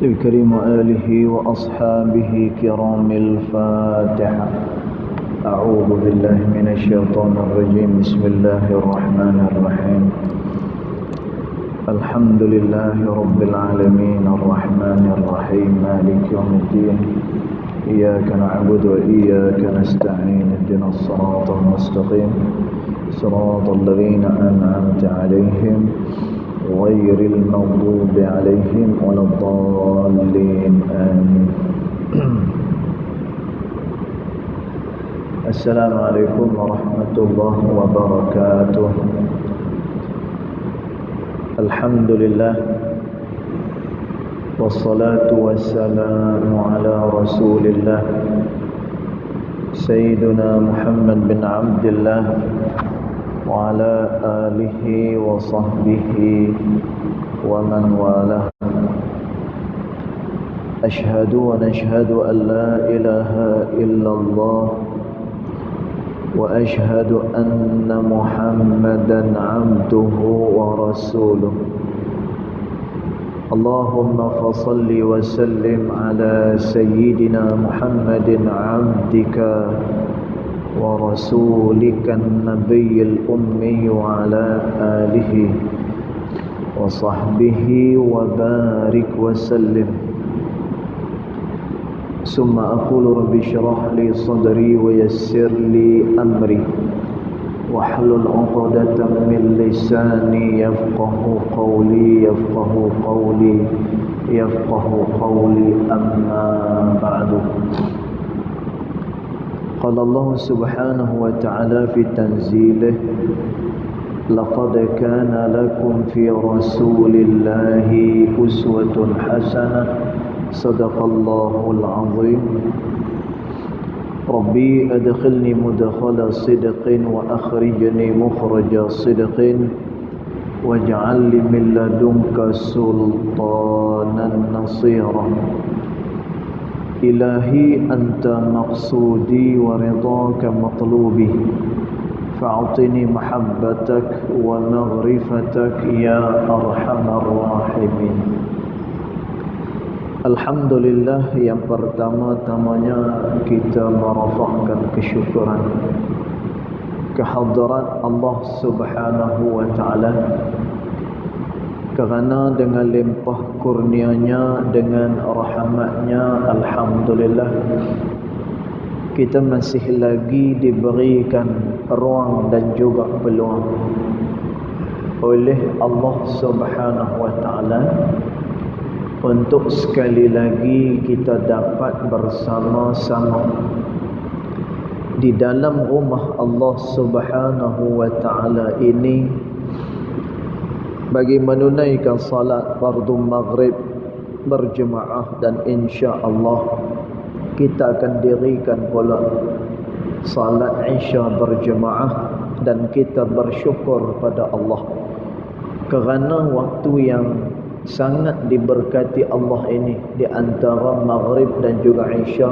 الكريم وآله وأصحابه كرام الفاتحة. أعوذ بالله من الشيطان الرجيم. بسم الله الرحمن الرحيم. الحمد لله رب العالمين الرحمن الرحيم مالك يوم الدين. إياك نعبد وإياك نستعين. اهدنا الصراط المستقيم صراط الذين أنعمت عليهم غير المغضوب عليهم ولا الضالين آمين. السلام عليكم ورحمة الله وبركاته. الحمد لله والصلاة والسلام على رسول الله سيدنا محمد بن عبد الله وعلى آله وصحبه ومن والاه. أشهد ونشهد أن لا إله إلا الله وأشهد أن محمدا عبده ورسوله. اللهم فصل وسلم على سيدنا محمد عبدك ورسولك النبي الأمي وعلى آله وصحبه وبارك وسلم. ثم أقول رب اشرح لي صدري ويسر لي أمري واحلل عقدة من لساني يفقه قولي أما بعد. قال الله سبحانه وتعالى في تنزيله: لقد كان لكم في رسول الله أسوة حسنة. صدق الله العظيم. ربي أدخلني مدخل صدق وأخرجني مخرج صدق واجعل لي من لدنك سلطانا نصيرا. إلهي أنت مقصودي ورضاك مطلوبي فأعطني محبتك ومغرفتك يا أرحم الراحمين. Alhamdulillah, yang pertama-tamanya kita merafakkan kesyukuran kehadrat Allah Subhanahu wa taala kerana dengan limpah kurnianya, dengan rahmatnya, alhamdulillah kita masih lagi diberikan ruang dan juga peluang oleh Allah Subhanahu wa taala untuk sekali lagi kita dapat bersama-sama di dalam rumah Allah Subhanahu wa taala ini bagi menunaikan salat fardu maghrib berjemaah, dan insya-Allah kita akan dirikan pula salat isya berjemaah, dan kita bersyukur pada Allah kerana waktu yang sangat diberkati Allah ini, di antara maghrib dan juga isya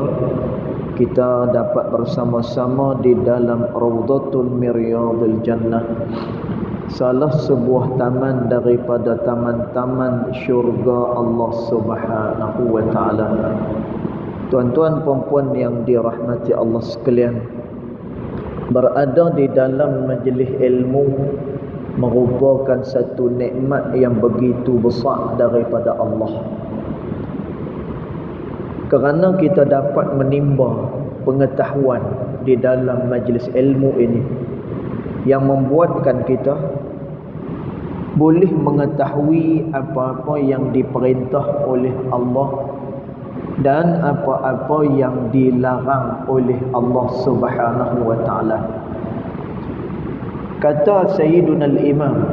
kita dapat bersama-sama di dalam Raudhatun min Riyadhil Jannah, salah sebuah taman daripada taman-taman syurga Allah Subhanahu wa taala. Tuan-tuan puan-puan yang dirahmati Allah sekalian, berada di dalam majlis ilmu merupakan satu nikmat yang begitu besar daripada Allah, kerana kita dapat menimba pengetahuan di dalam majlis ilmu ini yang membuatkan kita boleh mengetahui apa-apa yang diperintah oleh Allah dan apa-apa yang dilarang oleh Allah Subhanahu wa taala. Kata Sayyiduna al-Imam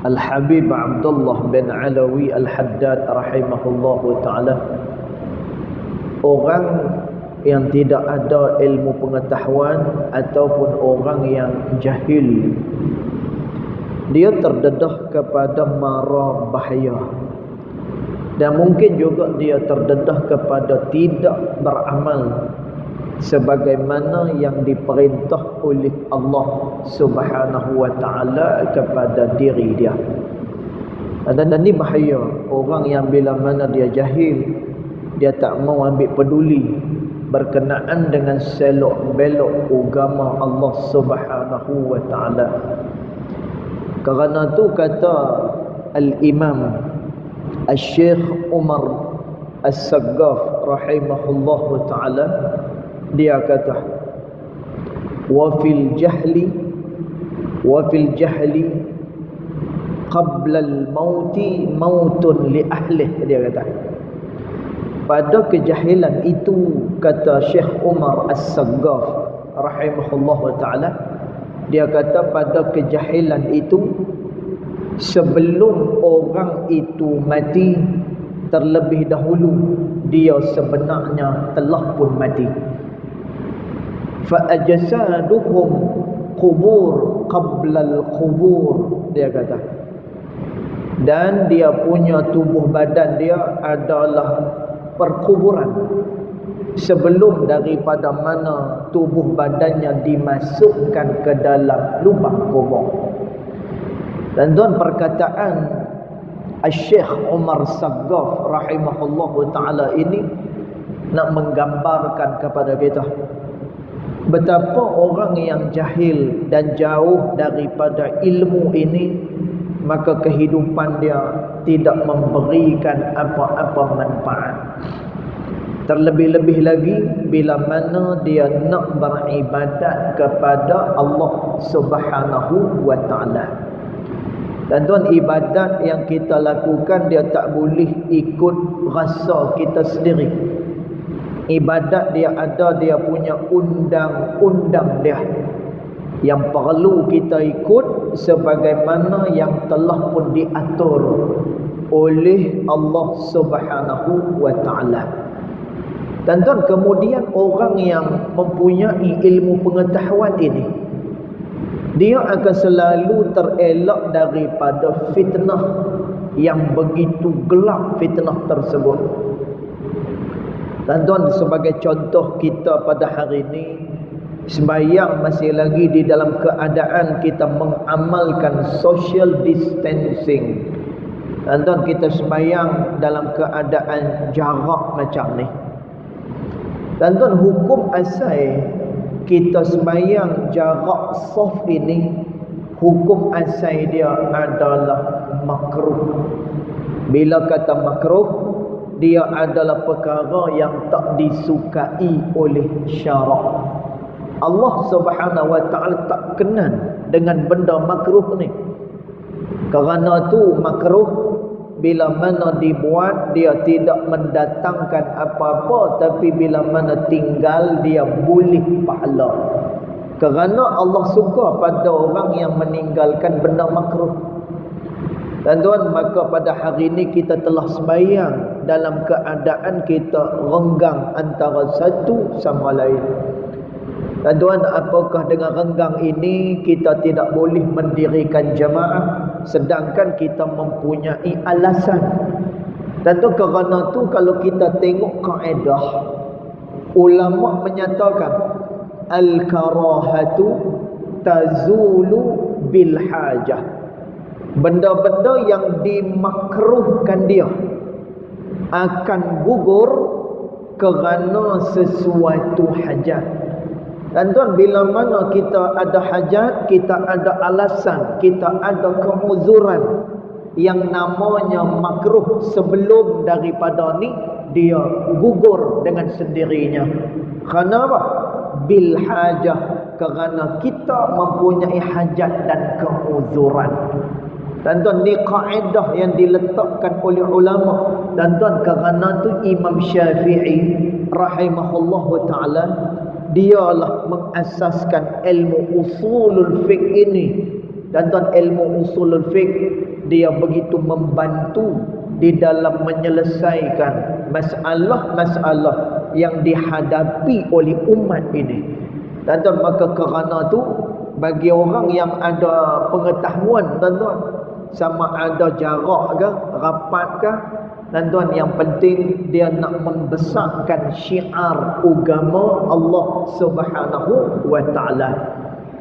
Al-Habib Abdullah bin Alawi Al-Haddad rahimahullahu ta'ala, orang yang tidak ada ilmu pengetahuan ataupun orang yang jahil, dia terdedah kepada mara bahaya, dan mungkin juga dia terdedah kepada tidak beramal sebagaimana yang diperintah oleh Allah Subhanahu wa taala kepada diri dia. Dan ni bahaya. Orang yang bila mana dia jahil, dia tak mau ambil peduli berkenaan dengan selok belok agama Allah Subhanahu wa taala. Kerana tu kata Al-Imam Al-Syekh Umar As-Saggaf rahimahullahu taala, dia kata wa fil jahli qabla al-mauti mautun li ahlih. Dia kata pada kejahilan itu, kata Syekh Umar As-Saggaf rahimahullahu taala, dia kata pada kejahilan itu, sebelum orang itu mati, terlebih dahulu dia sebenarnya telah pun mati. Fa ajsaduhum qubur qabla al-qubur. Dia kata, dan dia punya tubuh badan dia adalah perkuburan sebelum daripada mana tubuh badannya dimasukkan ke dalam lubang kubur. Dan tuan, perkataan Al-Syekh Umar Saggaf rahimahullahu ta'ala ini nak menggambarkan kepada kita betapa orang yang jahil dan jauh daripada ilmu ini, maka kehidupan dia tidak memberikan apa-apa manfaat. Terlebih-lebih lagi bila mana dia nak beribadat kepada Allah Subhanahu wa ta'ala. Dan tuan, ibadat yang kita lakukan dia tak boleh ikut rasa kita sendiri. Ibadat dia ada dia punya undang-undang dia yang perlu kita ikut sebagaimana yang telah pun diatur oleh Allah Subhanahu wa ta'ala. Dan tuan, kemudian orang yang mempunyai ilmu pengetahuan ini, dia akan selalu terelak daripada fitnah yang begitu gelap, fitnah tersebut. Dan tuan, sebagai contoh kita pada hari ini, sembahyang masih lagi di dalam keadaan kita mengamalkan social distancing. Dan tuan, kita sembahyang dalam keadaan jarak macam ni. Dan tuan, hukum asal kita sembahyang jarak saf ini, hukum asal dia adalah makruh. Bila kata makruh, dia adalah perkara yang tak disukai oleh syarak. Allah Subhanahu wa ta'ala tak kenal dengan benda makruh ni. Kerana tu makruh bila mana dibuat dia tidak mendatangkan apa-apa, tapi bila mana tinggal dia boleh pahala. Kerana Allah suka pada orang yang meninggalkan benda makruh. Dan tuan, maka pada hari ini kita telah sembahyang dalam keadaan kita renggang antara satu sama lain. Dan tuan, apakah dengan renggang ini kita tidak boleh mendirikan jamaah sedangkan kita mempunyai alasan? Dan tu kerana tu kalau kita tengok kaedah, ulama menyatakan al-karahatu tazulu bil hajah. Benda-benda yang dimakruhkan dia akan gugur kerana sesuatu hajat. Dan tuan, bila mana kita ada hajat, kita ada alasan, kita ada keuzuran, yang namanya makruh sebelum daripada ni dia gugur dengan sendirinya. Kerana apa? Bil hajah, kerana kita mempunyai hajat dan keuzuran. Dan tuan, ni kaedah yang diletakkan oleh ulama. Dan tuan, kerana tu Imam Syafi'i rahimahullahu ta'ala, dialah mengasaskan ilmu usulul fiqh ini. Dan tuan, ilmu usulul fiqh dia begitu membantu di dalam menyelesaikan masalah-masalah yang dihadapi oleh umat ini. Dan tuan, maka kerana tu bagi orang yang ada pengetahuan, dan tuan, sama ada jarak ke rapat ke, dan tuan, yang penting dia nak membesarkan syiar agama Allah Subhanahu wa ta'ala.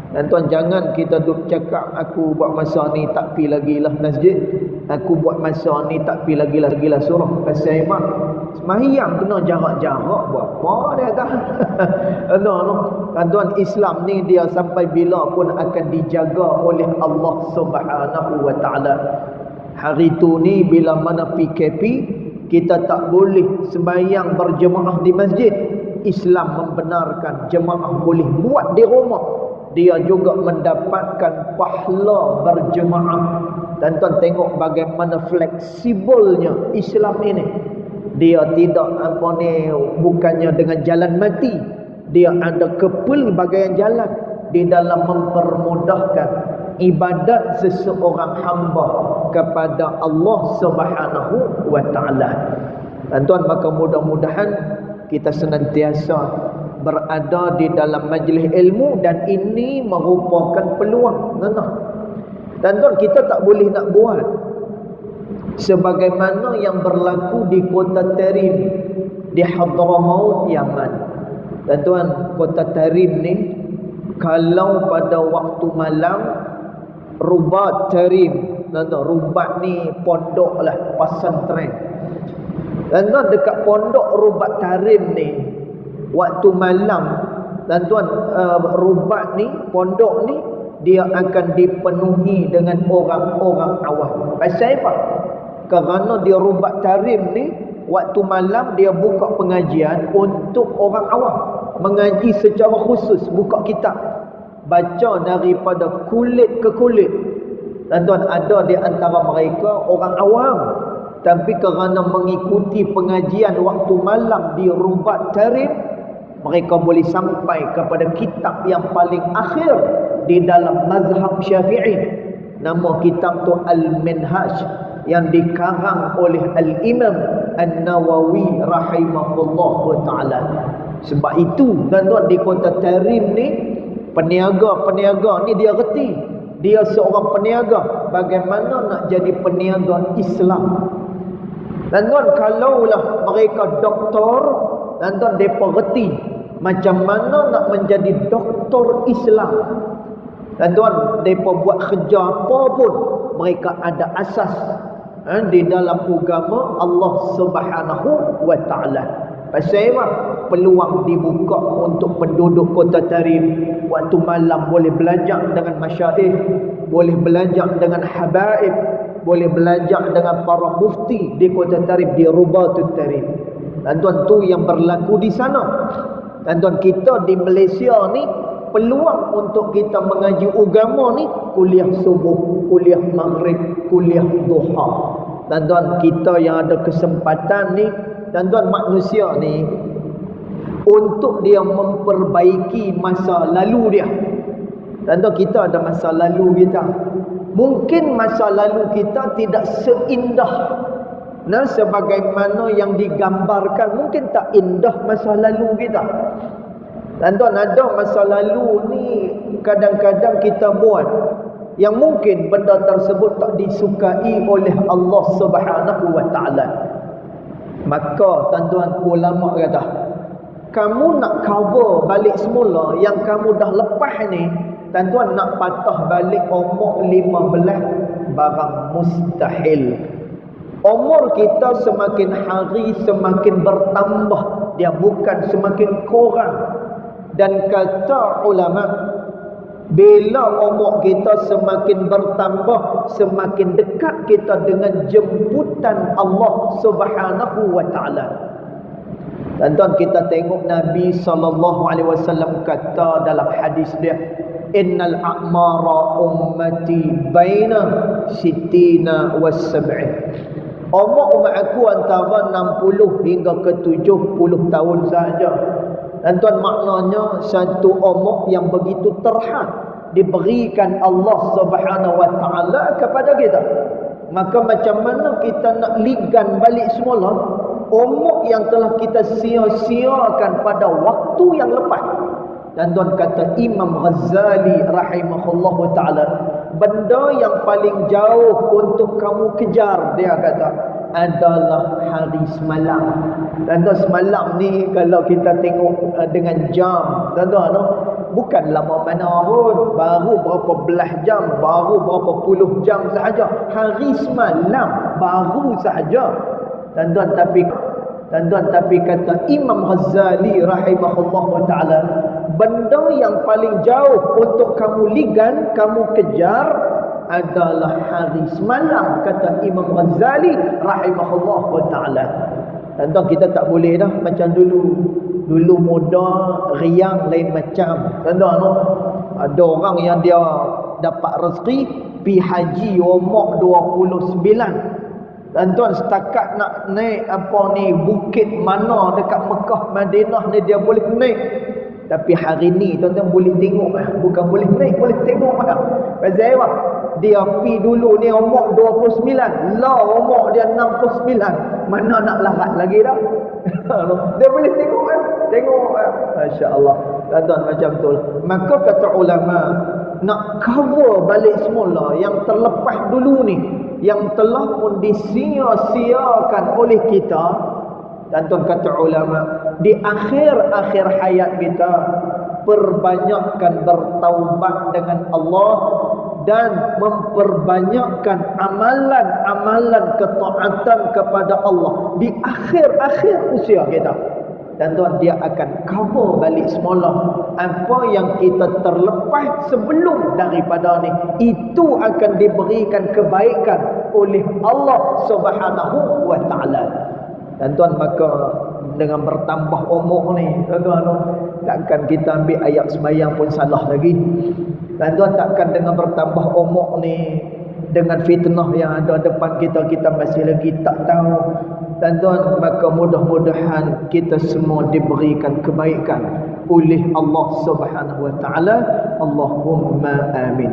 Dan tuan, jangan kita duk cakap aku buat masa ni tak pi lagi lah masjid, aku buat masa ni tak pi lagi lah surah. Pasal mak sembahyang kena jarak-jarak berapa dia kata. Tuan, Islam ni dia sampai bila pun akan dijaga oleh Allah Subhanahu wa taala. Hari tu ni bila mana PKP, kita tak boleh sembahyang berjemaah di masjid. Islam membenarkan jemaah boleh buat di rumah. Dia juga mendapatkan pahala berjemaah. Dan tuan tengok bagaimana fleksibelnya Islam ini. Dia tidak bukannya dengan jalan mati. Dia ada kepelbagaian jalan di dalam mempermudahkan ibadat seseorang hamba kepada Allah Subhanahu wa taala. Dan tuan, maka mudah-mudahan kita senantiasa berada di dalam majlis ilmu, dan ini merupakan peluang. Dan tuan, kita tak boleh nak buat sebagaimana yang berlaku di kota Tarim di Hadramaut, Yaman. Dan tuan, kota Tarim ni kalau pada waktu malam, Rubat Tarim, Rubat ni pondok lah, pesantren. Dan tuan, dekat pondok Rubat Tarim ni waktu malam, dan tuan, Rubat ni, pondok ni, dia akan dipenuhi dengan orang-orang awam. Pasal apa? Kerana dia Rubat Tarim ni waktu malam dia buka pengajian untuk orang awam, mengaji secara khusus, buka kitab, baca daripada kulit ke kulit. Dan tuan, ada di antara mereka orang awam, tapi kerana mengikuti pengajian waktu malam di Rubat Tarim, mereka boleh sampai kepada kitab yang paling akhir di dalam mazhab Syafi'i. Nama kitab tu Al-Minhaj, yang dikarang oleh Al-Imam An-Nawawi rahimahullahu ta'ala. Sebab itu, dan tuan, di kota Tarim ni, peniaga-peniaga ni dia reti. Dia seorang peniaga, bagaimana nak jadi peniaga Islam. Dan tuan, kalaulah mereka doktor, dan tuan, mereka reti macam mana nak menjadi doktor Islam. Dan tuan, mereka buat kerja apa pun, mereka ada asas di dalam agama Allah Subhanahu wa ta'ala. Pasal apa? Peluang dibuka untuk penduduk kota Tarim. Waktu malam boleh belajar dengan masyayikh, boleh belajar dengan habaib, boleh belajar dengan para mufti di kota Tarim, di Rubatut Tarim. Dan tuan, tu yang berlaku di sana. Dan tuan, kita di Malaysia ni, peluang untuk kita mengaji agama ni, kuliah subuh, kuliah maghrib, kuliah duha. Dan tuan, kita yang ada kesempatan ni, dan tuan, manusia ni, untuk dia memperbaiki masa lalu dia. Dan tuan, kita ada masa lalu kita. Mungkin masa lalu kita tidak seindah sebagaimana yang digambarkan. Mungkin tak indah masa lalu kita. Dan tuan, ada masa lalu ni kadang-kadang kita buat yang mungkin benda tersebut tak disukai oleh Allah Subhanahu wa ta'ala. Maka tuan-tuan, ulama kata, kamu nak cover balik semula yang kamu dah lepas ni, tuan-tuan, nak patah balik umur 15, barang mustahil. Umur kita semakin hari semakin bertambah, dia bukan semakin kurang. Dan kata ulama, bila umur kita semakin bertambah, semakin dekat kita dengan jemputan Allah Subhanahu wa ta'ala. Dan tuan, kita tengok Nabi SAW kata dalam hadis dia, innal a'mara ummati baina sittina was sab'in. Umur umat aku antara 60 hingga ke 70 tahun saja. Dan tuan, maknanya satu umur yang begitu terhad diberikan Allah Subhanahu wa ta'ala kepada kita. Maka macam mana kita nak ligan balik semula umur yang telah kita sia-siakan pada waktu yang lepas. Dan tuan, kata Imam Ghazali rahimahullahu ta'ala, benda yang paling jauh untuk kamu kejar, dia kata, adalah hari semalam. Dan tuan, semalam ni kalau kita tengok dengan jam, tuan-tuan, bukan lama mana pun, baru berapa belas jam, baru berapa puluh jam sahaja, hari semalam baru sahaja. Tuan-tuan, tapi kata Imam Ghazali rahimahullah ta'ala, benda yang paling jauh untuk kamu ligan, kamu kejar adalah hari semalam, kata Imam Ghazali rahimahullah ta'ala. Tuan-tuan, kita tak boleh dah macam dulu. Dulu muda, riang lain macam. Tuan-tuan, ada orang yang dia dapat rezeki pi haji umur 29. Tuan-tuan, setakat nak naik apa ni bukit mana dekat Mekah Madinah ni dia boleh naik. Tapi hari ni tuan-tuan boleh tengok, bukan boleh naik, boleh tengok. Pasal apa? Dia pi dulu ni umur 29, lah umur dia 69. Mana nak larat lagi dah. Dia boleh tengok tengok. Masya-Allah. Tuan-tuan, macam tu. Maka kata ulama, nak cover balik semula yang terlepas dulu ni, yang telah pun disia-siakan oleh kita. Dan tuan kata ulama, di akhir-akhir hayat kita, perbanyakkan bertaubat dengan Allah dan memperbanyakkan amalan-amalan ketaatan kepada Allah di akhir-akhir usia kita. Dan tuan, dia akan cover balik semula apa yang kita terlepas sebelum daripada ni. Itu akan diberikan kebaikan oleh Allah Subhanahu wa ta'ala. Dan tuan, maka dengan bertambah umur ni, tuan-tuan, takkan kita ambil ayat sembahyang pun salah lagi. Dan tuan, takkan dengan bertambah umur ni, dengan fitnah yang ada depan kita, kita masih lagi tak tahu. Dan tuan, maka mudah-mudahan kita semua diberikan kebaikan oleh Allah Subhanahu wa ta'ala. Allahumma amin.